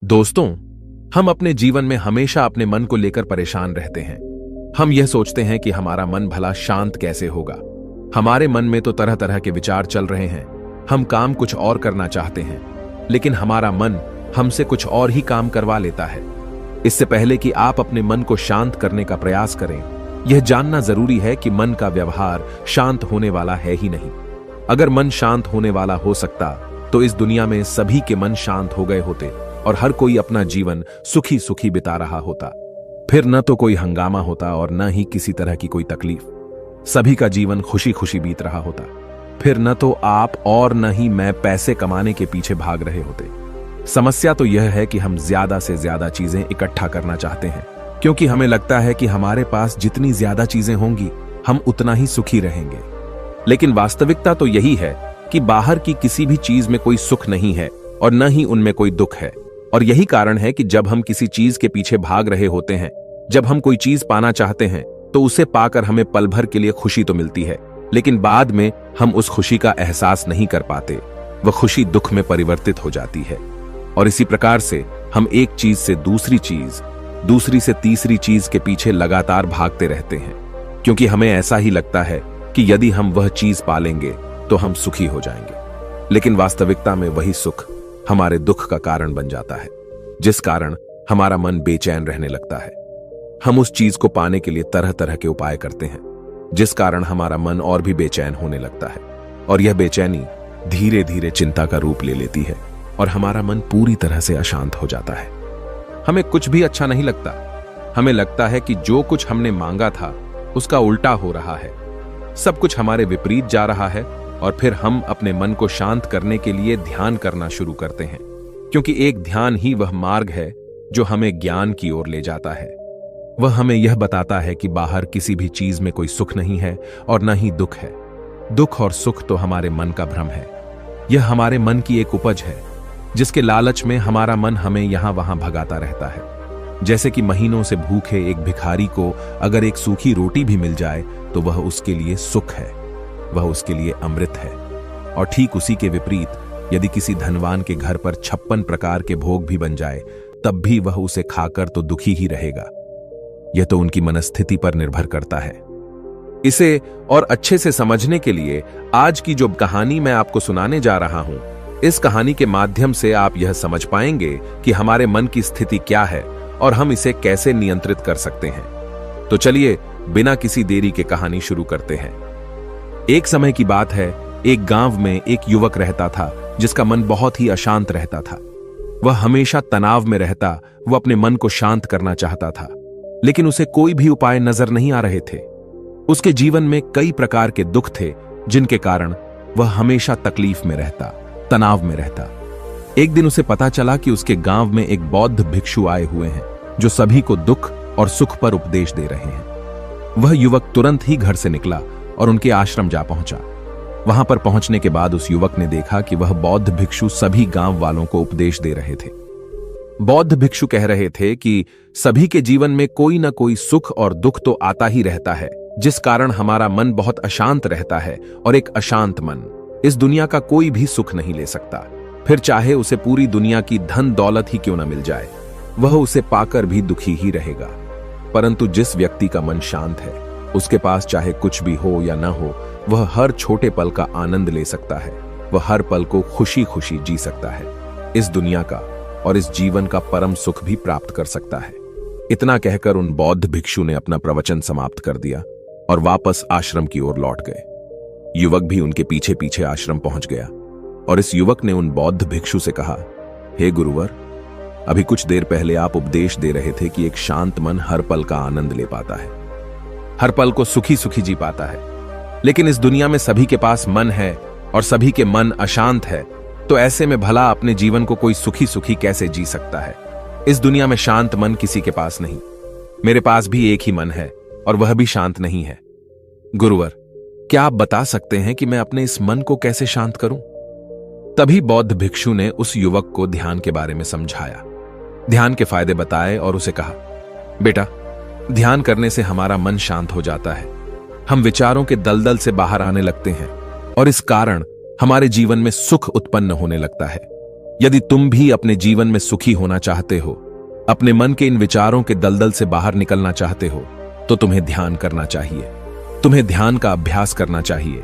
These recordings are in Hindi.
दोस्तों, हम अपने जीवन में हमेशा अपने मन को लेकर परेशान रहते हैं। हम यह सोचते हैं कि हमारा मन भला शांत कैसे होगा। हमारे मन में तो तरह तरह के विचार चल रहे हैं। हम काम कुछ और करना चाहते हैं, लेकिन हमारा मन हमसे कुछ और ही काम करवा लेता है। इससे पहले कि आप अपने मन को शांत करने का प्रयास करें, यह जानना जरूरी है कि मन का व्यवहार शांत होने वाला है ही नहीं। अगर मन शांत होने वाला हो सकता तो इस दुनिया में सभी के मन शांत हो गए होते और हर कोई अपना जीवन सुखी सुखी बिता रहा होता। फिर न तो कोई हंगामा होता और न ही किसी तरह की कोई तकलीफ। सभी का जीवन खुशी खुशी बीत रहा होता। फिर न तो आप और न ही मैं पैसे कमाने के पीछे भाग रहे होते। समस्या तो यह है कि हम ज्यादा से ज्यादा चीजें इकट्ठा करना चाहते हैं, क्योंकि हमें लगता है कि हमारे पास जितनी ज्यादा चीजें होंगी हम उतना ही सुखी रहेंगे। लेकिन वास्तविकता तो यही है कि बाहर की किसी भी चीज में कोई सुख नहीं है और न ही उनमें कोई दुख है। और यही कारण है कि जब हम किसी चीज के पीछे भाग रहे होते हैं, जब हम कोई चीज पाना चाहते हैं, तो उसे पाकर हमें पल भर के लिए खुशी तो मिलती है, लेकिन बाद में हम उस खुशी का एहसास नहीं कर पाते। वह खुशी दुख में परिवर्तित हो जाती है। और इसी प्रकार से हम एक चीज से दूसरी चीज, दूसरी से तीसरी चीज के पीछे लगातार भागते रहते हैं, क्योंकि हमें ऐसा ही लगता है कि यदि हम वह चीज पालेंगे तो हम सुखी हो जाएंगे। लेकिन वास्तविकता में वही सुख हमारे दुख का कारण बन जाता है, जिस कारण हमारा मन बेचैन रहने लगता है। हम उस चीज को पाने के लिए तरह तरह के उपाय करते हैं, जिस कारण हमारा मन और भी बेचैन होने लगता है। और यह बेचैनी धीरे धीरे चिंता का रूप ले लेती है और हमारा मन पूरी तरह से अशांत हो जाता है। हमें कुछ भी अच्छा नहीं लगता। हमें लगता है कि जो कुछ हमने मांगा था उसका उल्टा हो रहा है। सब कुछ हमारे विपरीत जा रहा है। और फिर हम अपने मन को शांत करने के लिए ध्यान करना शुरू करते हैं, क्योंकि एक ध्यान ही वह मार्ग है जो हमें ज्ञान की ओर ले जाता है। वह हमें यह बताता है कि बाहर किसी भी चीज में कोई सुख नहीं है और न ही दुख है। दुख और सुख तो हमारे मन का भ्रम है। यह हमारे मन की एक उपज है, जिसके लालच में हमारा मन हमें यहां वहां भगाता रहता है। जैसे कि महीनों से भूखे एक भिखारी को अगर एक सूखी रोटी भी मिल जाए तो वह उसके लिए सुख है, वह उसके लिए अमृत है। और ठीक उसी के विपरीत यदि किसी धनवान के घर पर 56 प्रकार के भोग भी बन जाए, तब भी वह उसे खाकर तो दुखी ही रहेगा। यह तो उनकी मनस्थिति पर निर्भर करता है। इसे और अच्छे से समझने के लिए आज की जो कहानी मैं आपको सुनाने जा रहा हूं, इस कहानी के माध्यम से आप यह समझ पाएंगे कि हमारे मन की स्थिति क्या है और हम इसे कैसे नियंत्रित कर सकते हैं। तो चलिए बिना किसी देरी के कहानी शुरू करते हैं। एक समय की बात है, एक गांव में एक युवक रहता था जिसका मन बहुत ही अशांत रहता था। वह हमेशा तनाव में रहता। वह अपने मन को शांत करना चाहता था, लेकिन उसे कोई भी उपाय नजर नहीं आ रहे थे। उसके जीवन में कई प्रकार के दुख थे, जिनके कारण वह हमेशा तकलीफ में रहता, तनाव में रहता। एक दिन उसे पता चला कि उसके गांव में एक बौद्ध भिक्षु आए हुए हैं, जो सभी को दुख और सुख पर उपदेश दे रहे हैं। वह युवक तुरंत ही घर से निकला और उनके आश्रम जा पहुंचा। वहां पर पहुंचने के बाद उस युवक ने देखा कि वह बौद्ध भिक्षु सभी गांव वालों को उपदेश दे रहे थे। बौद्ध भिक्षु कह रहे थे कि सभी के जीवन में कोई ना कोई सुख और दुख तो आता ही रहता है, जिस कारण हमारा मन बहुत अशांत रहता है। और एक अशांत मन इस दुनिया का कोई भी सुख नहीं ले सकता। फिर चाहे उसे पूरी दुनिया की धन दौलत ही क्यों न मिल जाए, वह उसे पाकर भी दुखी ही रहेगा। परंतु जिस व्यक्ति का मन शांत है, उसके पास चाहे कुछ भी हो या ना हो, वह हर छोटे पल का आनंद ले सकता है। वह हर पल को खुशी खुशी जी सकता है। इस दुनिया का और इस जीवन का परम सुख भी प्राप्त कर सकता है। इतना कहकर उन बौद्ध भिक्षु ने अपना प्रवचन समाप्त कर दिया और वापस आश्रम की ओर लौट गए। युवक भी उनके पीछे पीछे आश्रम पहुंच गया और इस युवक ने उन बौद्ध भिक्षु से कहा, हे गुरुवर, अभी कुछ देर पहले आप उपदेश दे रहे थे कि एक शांत मन हर पल का आनंद ले पाता है, हर पल को सुखी सुखी जी पाता है। लेकिन इस दुनिया में सभी के पास मन है और सभी के मन अशांत है, तो ऐसे में भला अपने जीवन को कोई सुखी सुखी कैसे जी सकता है। इस दुनिया में शांत मन किसी के पास नहीं। मेरे पास भी एक ही मन है और वह भी शांत नहीं है। गुरुवर, क्या आप बता सकते हैं कि मैं अपने इस मन को कैसे शांत करूं? तभी बौद्ध भिक्षु ने उस युवक को ध्यान के बारे में समझाया, ध्यान के फायदे बताए और उसे कहा, बेटा, ध्यान करने से हमारा मन शांत हो जाता है। हम विचारों के दलदल से बाहर आने लगते हैं और इस कारण हमारे जीवन में सुख उत्पन्न होने लगता है। यदि तुम भी अपने जीवन में सुखी होना चाहते हो, अपने मन के इन विचारों के दलदल से बाहर निकलना चाहते हो, तो तुम्हें ध्यान करना चाहिए। तुम्हें ध्यान का अभ्यास करना चाहिए,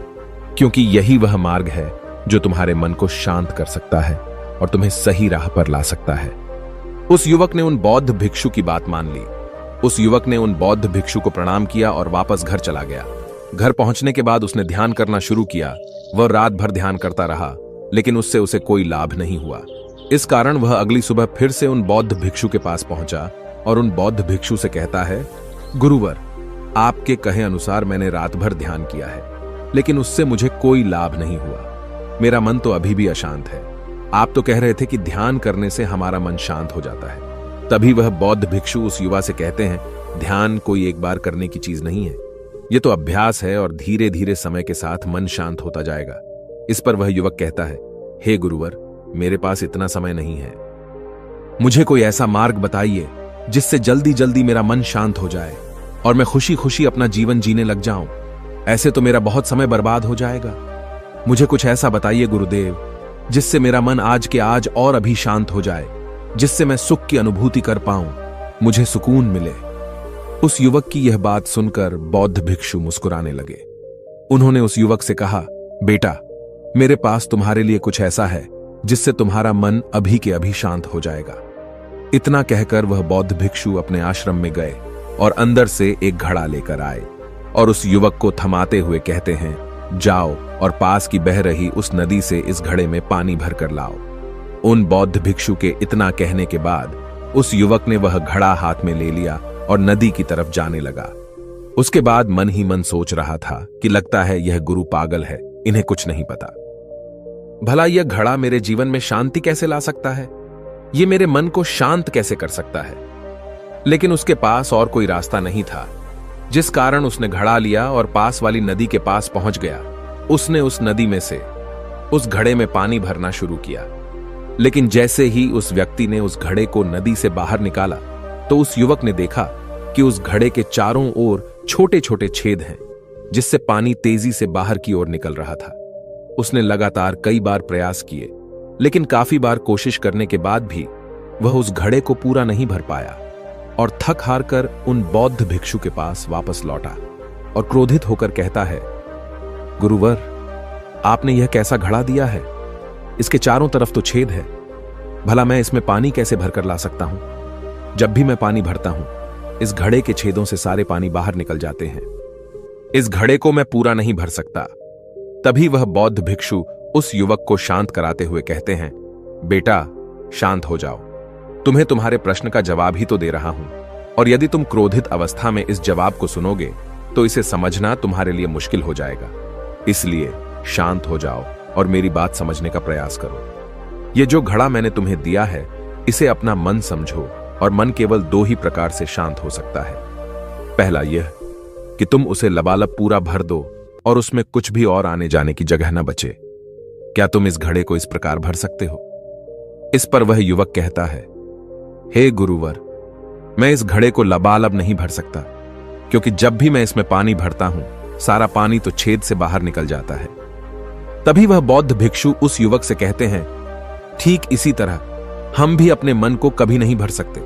क्योंकि यही वह मार्ग है जो तुम्हारे मन को शांत कर सकता है और तुम्हें सही राह पर ला सकता है। उस युवक ने उन बौद्ध भिक्षु की बात मान ली। उस युवक ने उन बौद्ध भिक्षु को प्रणाम किया और वापस घर चला गया। घर पहुंचने के बाद उसने ध्यान करना शुरू किया। वह रात भर ध्यान करता रहा, लेकिन उससे उसे कोई लाभ नहीं हुआ। इस कारण वह अगली सुबह फिर से उन बौद्ध भिक्षु के पास पहुंचा और उन बौद्ध भिक्षु से कहता है, गुरुवर, आपके कहे अनुसार मैंने रात भर ध्यान किया है, लेकिन उससे मुझे कोई लाभ नहीं हुआ। मेरा मन तो अभी भी अशांत है। आप तो कह रहे थे कि ध्यान करने से हमारा मन शांत हो जाता है। तभी वह बौद्ध भिक्षु उस युवा से कहते हैं, ध्यान कोई एक बार करने की चीज नहीं है, यह तो अभ्यास है और धीरे धीरे समय के साथ मन शांत होता जाएगा। इस पर वह युवक कहता है, हे गुरुवर, मेरे पास इतना समय नहीं है। मुझे कोई ऐसा मार्ग बताइए जिससे जल्दी जल्दी मेरा मन शांत हो जाए और मैं खुशी खुशी अपना जीवन जीने लग जाऊं। ऐसे तो मेरा बहुत समय बर्बाद हो जाएगा। मुझे कुछ ऐसा बताइए गुरुदेव, जिससे मेरा मन आज के आज और अभी शांत हो जाए, जिससे मैं सुख की अनुभूति कर पाऊं, मुझे सुकून मिले। उस युवक की यह बात सुनकर बौद्ध भिक्षु मुस्कुराने लगे। उन्होंने उस युवक से कहा, बेटा, मेरे पास तुम्हारे लिए कुछ ऐसा है जिससे तुम्हारा मन अभी के अभी शांत हो जाएगा। इतना कहकर वह बौद्ध भिक्षु अपने आश्रम में गए और अंदर से एक घड़ा लेकर आए और उस युवक को थमाते हुए कहते हैं, जाओ और पास की बह रही उस नदी से इस घड़े में पानी भरकर लाओ। उन बौद्ध भिक्षु के इतना कहने के बाद उस युवक ने वह घड़ा हाथ में ले लिया और नदी की तरफ जाने लगा। उसके बाद मन ही मन सोच रहा था कि लगता है यह गुरु पागल है, इन्हें कुछ नहीं पता। भला यह घड़ा मेरे जीवन में शांति कैसे ला सकता है? यह मेरे मन को शांत कैसे कर सकता है? लेकिन उसके पास और कोई रास्ता नहीं था, जिस कारण उसने घड़ा लिया और पास वाली नदी के पास पहुंच गया। उसने उस नदी में से उस घड़े में पानी भरना शुरू किया, लेकिन जैसे ही उस व्यक्ति ने उस घड़े को नदी से बाहर निकाला, तो उस युवक ने देखा कि उस घड़े के चारों ओर छोटे छोटे छेद हैं, जिससे पानी तेजी से बाहर की ओर निकल रहा था। उसने लगातार कई बार प्रयास किए, लेकिन काफी बार कोशिश करने के बाद भी वह उस घड़े को पूरा नहीं भर पाया और थक हार कर उन बौद्ध भिक्षु के पास वापस लौटा और क्रोधित होकर कहता है, गुरुवर, आपने यह कैसा घड़ा दिया है? इसके चारों तरफ तो छेद है। भला मैं इसमें पानी कैसे भरकर ला सकता हूं? जब भी मैं पानी भरता हूं, इस घड़े के छेदों से सारे पानी बाहर निकल जाते हैं। इस घड़े को मैं पूरा नहीं भर सकता। तभी वह बौद्ध भिक्षु उस युवक को शांत कराते हुए कहते हैं, बेटा, शांत हो जाओ। तुम्हें तुम्हारे प्रश्न का जवाब ही तो दे रहा हूं, और यदि तुम क्रोधित अवस्था में इस जवाब को सुनोगे तो इसे समझना तुम्हारे लिए मुश्किल हो जाएगा। इसलिए शांत हो जाओ और मेरी बात समझने का प्रयास करो। यह जो घड़ा मैंने तुम्हें दिया है, इसे अपना मन समझो, और मन केवल दो ही प्रकार से शांत हो सकता है। पहला यह कि तुम उसे लबालब पूरा भर दो और उसमें कुछ भी और आने जाने की जगह न बचे। क्या तुम इस घड़े को इस प्रकार भर सकते हो? इस पर वह युवक कहता है, हे गुरुवर, मैं इस घड़े को लबालब नहीं भर सकता, क्योंकि जब भी मैं इसमें पानी भरता हूं, सारा पानी तो छेद से बाहर निकल जाता है। तभी वह बौद्ध भिक्षु उस युवक से कहते हैं, ठीक इसी तरह हम भी अपने मन को कभी नहीं भर सकते।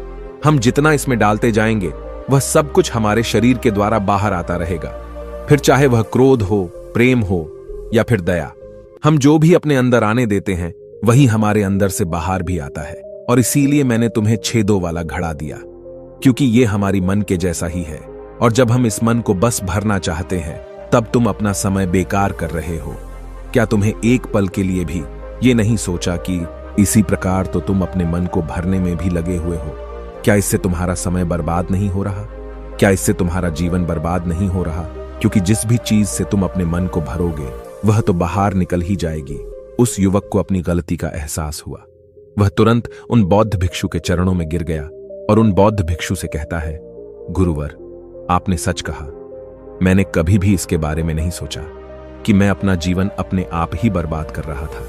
हम जितना इसमें डालते जाएंगे, वह सब कुछ हमारे शरीर के द्वारा बाहर आता रहेगा। फिर चाहे वह क्रोध हो, प्रेम हो या फिर दया, हम जो भी अपने अंदर आने देते हैं, वही हमारे अंदर से बाहर भी आता है। और इसीलिए मैंने तुम्हें छेदों वाला घड़ा दिया, क्योंकि यह हमारी मन के जैसा ही है। और जब हम इस मन को बस भरना चाहते हैं, तब तुम अपना समय बेकार कर रहे हो। क्या तुम्हें एक पल के लिए भी ये नहीं सोचा कि इसी प्रकार तो तुम अपने मन को भरने में भी लगे हुए हो? क्या इससे तुम्हारा समय बर्बाद नहीं हो रहा? क्या इससे तुम्हारा जीवन बर्बाद नहीं हो रहा? क्योंकि जिस भी चीज से तुम अपने मन को भरोगे, वह तो बाहर निकल ही जाएगी। उस युवक को अपनी गलती का एहसास हुआ। वह तुरंत उन बौद्ध भिक्षु के चरणों में गिर गया और उन बौद्ध भिक्षु से कहता है, गुरुवर, आपने सच कहा। मैंने कभी भी इसके बारे में नहीं सोचा कि मैं अपना जीवन अपने आप ही बर्बाद कर रहा था।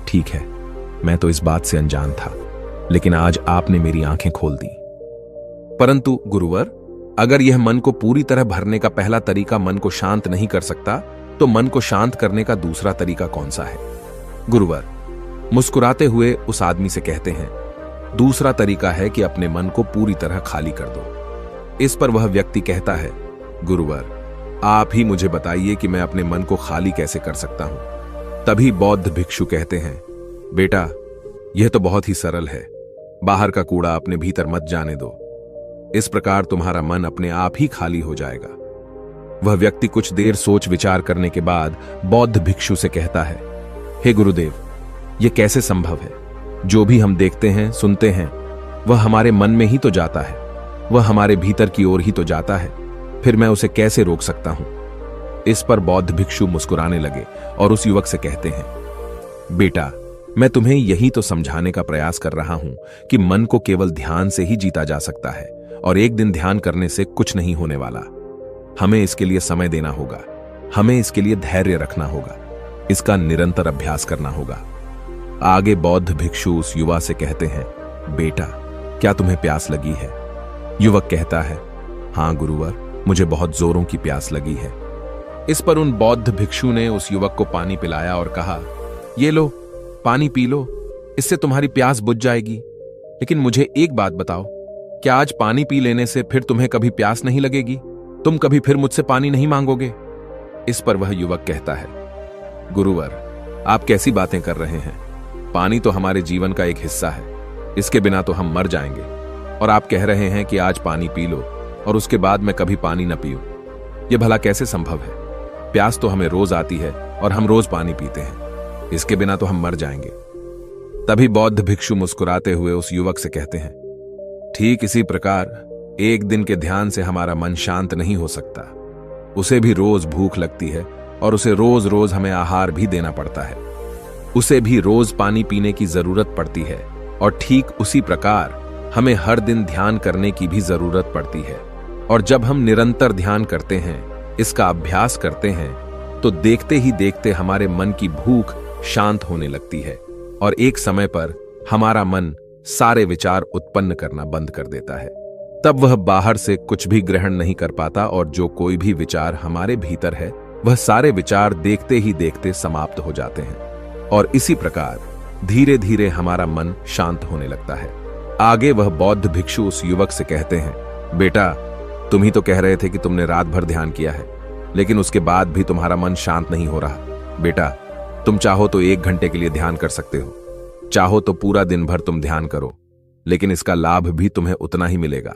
ठीक है, मैं तो इस बात से अनजान था, लेकिन आज आपने मेरी आंखें खोल दी। परंतु गुरुवर, अगर यह मन को पूरी तरह भरने का पहला तरीका मन को शांत नहीं कर सकता, तो मन को शांत करने का दूसरा तरीका कौन सा है? गुरुवर, मुस्कुराते हुए उस आदमी से कहते हैं, दूसरा तरीका है कि अपने मन को पूरी तरह खाली कर दो। इस पर वह व्यक्ति कहता है, गुरुवर, आप ही मुझे बताइए कि मैं अपने मन को खाली कैसे कर सकता हूं। तभी बौद्ध भिक्षु कहते हैं, बेटा, यह तो बहुत ही सरल है। बाहर का कूड़ा अपने भीतर मत जाने दो। इस प्रकार तुम्हारा मन अपने आप ही खाली हो जाएगा। वह व्यक्ति कुछ देर सोच विचार करने के बाद बौद्ध भिक्षु से कहता है, हे गुरुदेव, यह कैसे संभव है? जो भी हम देखते हैं, सुनते हैं, वह हमारे मन में ही तो जाता है, वह हमारे भीतर की ओर ही तो जाता है। फिर मैं उसे कैसे रोक सकता हूं? इस पर बौद्ध भिक्षु मुस्कुराने लगे और उस युवक से कहते हैं, बेटा, मैं तुम्हें यही तो समझाने का प्रयास कर रहा हूं कि मन को केवल ध्यान से ही जीता जा सकता है और एक दिन ध्यान करने से कुछ नहीं होने वाला। हमें इसके लिए समय देना होगा, हमें इसके लिए धैर्य रखना होगा, इसका निरंतर अभ्यास करना होगा। आगे बौद्ध भिक्षु उस युवा से कहते हैं, बेटा, क्या तुम्हें प्यास लगी है? युवक कहता है, हां गुरुवर, मुझे बहुत जोरों की प्यास लगी है। इस पर उन बौद्ध भिक्षु ने उस युवक को पानी पिलाया और कहा, ये लो, पानी पी लो, इससे तुम्हारी प्यास बुझ जाएगी। लेकिन मुझे एक बात बताओ, क्या आज पानी पी लेने से फिर तुम्हें कभी प्यास नहीं लगेगी? तुम कभी फिर मुझसे पानी नहीं मांगोगे? इस पर वह युवक कहता है, गुरुवर, आप कैसी बातें कर रहे हैं? पानी तो हमारे जीवन का एक हिस्सा है, इसके बिना तो हम मर जाएंगे। और आप कह रहे हैं कि आज पानी पी लो और उसके बाद मैं कभी पानी न पीऊं। यह भला कैसे संभव है? प्यास तो हमें रोज आती है और हम रोज पानी पीते हैं, इसके बिना तो हम मर जाएंगे। तभी बौद्ध भिक्षु मुस्कुराते हुए उस युवक से कहते हैं, ठीक इसी प्रकार एक दिन के ध्यान से हमारा मन शांत नहीं हो सकता। उसे भी रोज भूख लगती है और उसे रोज रोज हमें आहार भी देना पड़ता है। उसे भी रोज पानी पीने की जरूरत पड़ती है और ठीक उसी प्रकार हमें हर दिन ध्यान करने की भी जरूरत पड़ती है। और जब हम निरंतर ध्यान करते हैं, इसका अभ्यास करते हैं, तो देखते ही देखते हमारे मन की भूख शांत होने लगती है और एक समय पर हमारा मन सारे विचार उत्पन्न करना बंद कर देता है। तब वह बाहर से कुछ भी ग्रहण नहीं कर पाता और जो कोई भी विचार हमारे भीतर है, वह सारे विचार देखते ही देखते समाप्त हो जाते हैं और इसी प्रकार धीरे धीरे हमारा मन शांत होने लगता है। आगे वह बौद्ध भिक्षु उस युवक से कहते हैं, बेटा, तुम ही तो कह रहे थे कि तुमने रात भर ध्यान किया है, लेकिन उसके बाद भी तुम्हारा मन शांत नहीं हो रहा। बेटा, तुम चाहो तो 1 घंटे के लिए ध्यान कर सकते हो, चाहो तो पूरा दिन भर तुम ध्यान करो, लेकिन इसका लाभ भी तुम्हें उतना ही मिलेगा।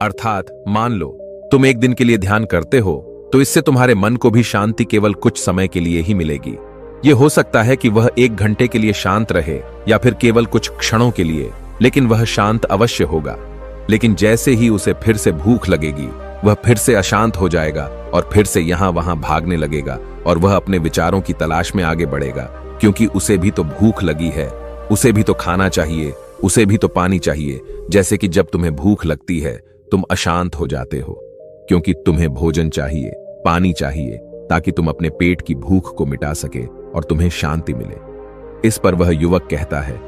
अर्थात मान लो तुम 1 दिन के लिए ध्यान करते हो तो इससे तुम्हारे मन को भी शांति केवल कुछ समय के लिए ही मिलेगी। यह हो सकता है कि वह 1 घंटे के लिए शांत रहे या फिर केवल कुछ क्षणों के लिए, लेकिन वह शांत अवश्य होगा। लेकिन जैसे ही उसे फिर से भूख लगेगी, वह फिर से अशांत हो जाएगा और फिर से यहां वहां भागने लगेगा और वह अपने विचारों की तलाश में आगे बढ़ेगा, क्योंकि उसे भी तो भूख लगी है, उसे भी तो खाना चाहिए, उसे भी तो पानी चाहिए। जैसे कि जब तुम्हें भूख लगती है, तुम अशांत हो जाते हो, क्योंकि तुम्हें भोजन चाहिए, पानी चाहिए, ताकि तुम अपने पेट की भूख को मिटा सके और तुम्हें शांति मिले। इस पर वह युवक कहता है,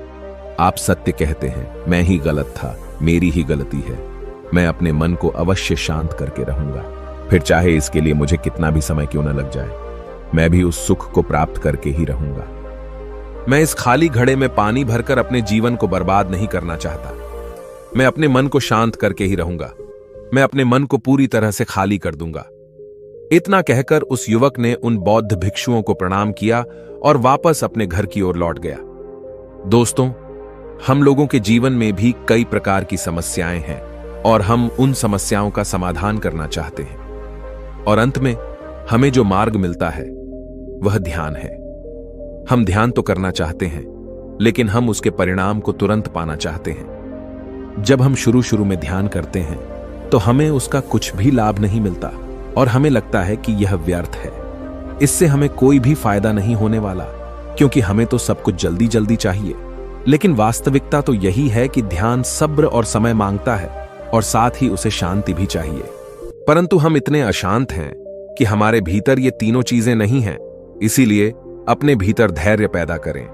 आप सत्य कहते हैं, मैं ही गलत था, मेरी ही गलती है। मैं अपने मन को अवश्य शांत करके रहूंगा, फिर चाहे इसके लिए मुझे कितना भी समय क्यों न लग जाए, मैं भी उस सुख को प्राप्त करके ही रहूंगा। मैं इस खाली घड़े में पानी भरकर अपने जीवन को बर्बाद नहीं करना चाहता। मैं अपने मन को शांत करके ही रहूंगा। मैं अपने मन को पूरी तरह से खाली कर दूंगा। इतना कहकर उस युवक ने उन बौद्ध भिक्षुओं को प्रणाम किया और वापस अपने घर की ओर लौट गया। दोस्तों, हम लोगों के जीवन में भी कई प्रकार की समस्याएं हैं और हम उन समस्याओं का समाधान करना चाहते हैं, और अंत में हमें जो मार्ग मिलता है वह ध्यान है। हम ध्यान तो करना चाहते हैं, लेकिन हम उसके परिणाम को तुरंत पाना चाहते हैं। जब हम शुरू शुरू में ध्यान करते हैं तो हमें उसका कुछ भी लाभ नहीं मिलता और हमें लगता है कि यह व्यर्थ है, इससे हमें कोई भी फायदा नहीं होने वाला, क्योंकि हमें तो सब कुछ जल्दी जल्दी चाहिए। लेकिन वास्तविकता तो यही है कि ध्यान सब्र और समय मांगता है और साथ ही उसे शांति भी चाहिए। परंतु हम इतने अशांत हैं कि हमारे भीतर ये तीनों चीजें नहीं हैं। इसीलिए अपने भीतर धैर्य पैदा करें।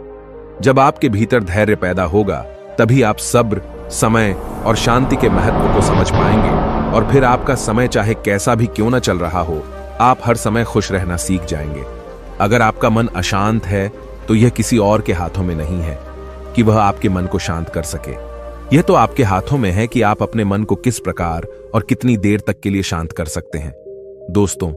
जब आपके भीतर धैर्य पैदा होगा, तभी आप सब्र, समय और शांति के महत्व को समझ पाएंगे, और फिर आपका समय चाहे कैसा भी क्यों न चल रहा हो, आप हर समय खुश रहना सीख जाएंगे। अगर आपका मन अशांत है तो यह किसी और के हाथों में नहीं है कि वह आपके मन को शांत कर सके। यह तो आपके हाथों में है कि आप अपने मन को किस प्रकार और कितनी देर तक के लिए शांत कर सकते हैं। दोस्तों,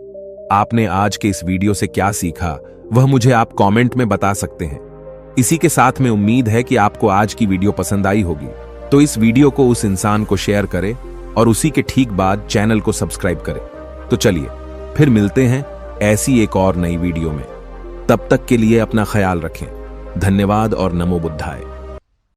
आपने आज के इस वीडियो से क्या सीखा वह मुझे आप कमेंट में बता सकते हैं। इसी के साथ में उम्मीद है कि आपको आज की वीडियो पसंद आई होगी, तो इस वीडियो को उस इंसान को शेयर करें और उसी के ठीक बाद चैनल को सब्सक्राइब करें। तो चलिए फिर मिलते हैं ऐसी एक और नई वीडियो में। तब तक के लिए अपना ख्याल रखें। धन्यवाद और नमो बुद्धाय।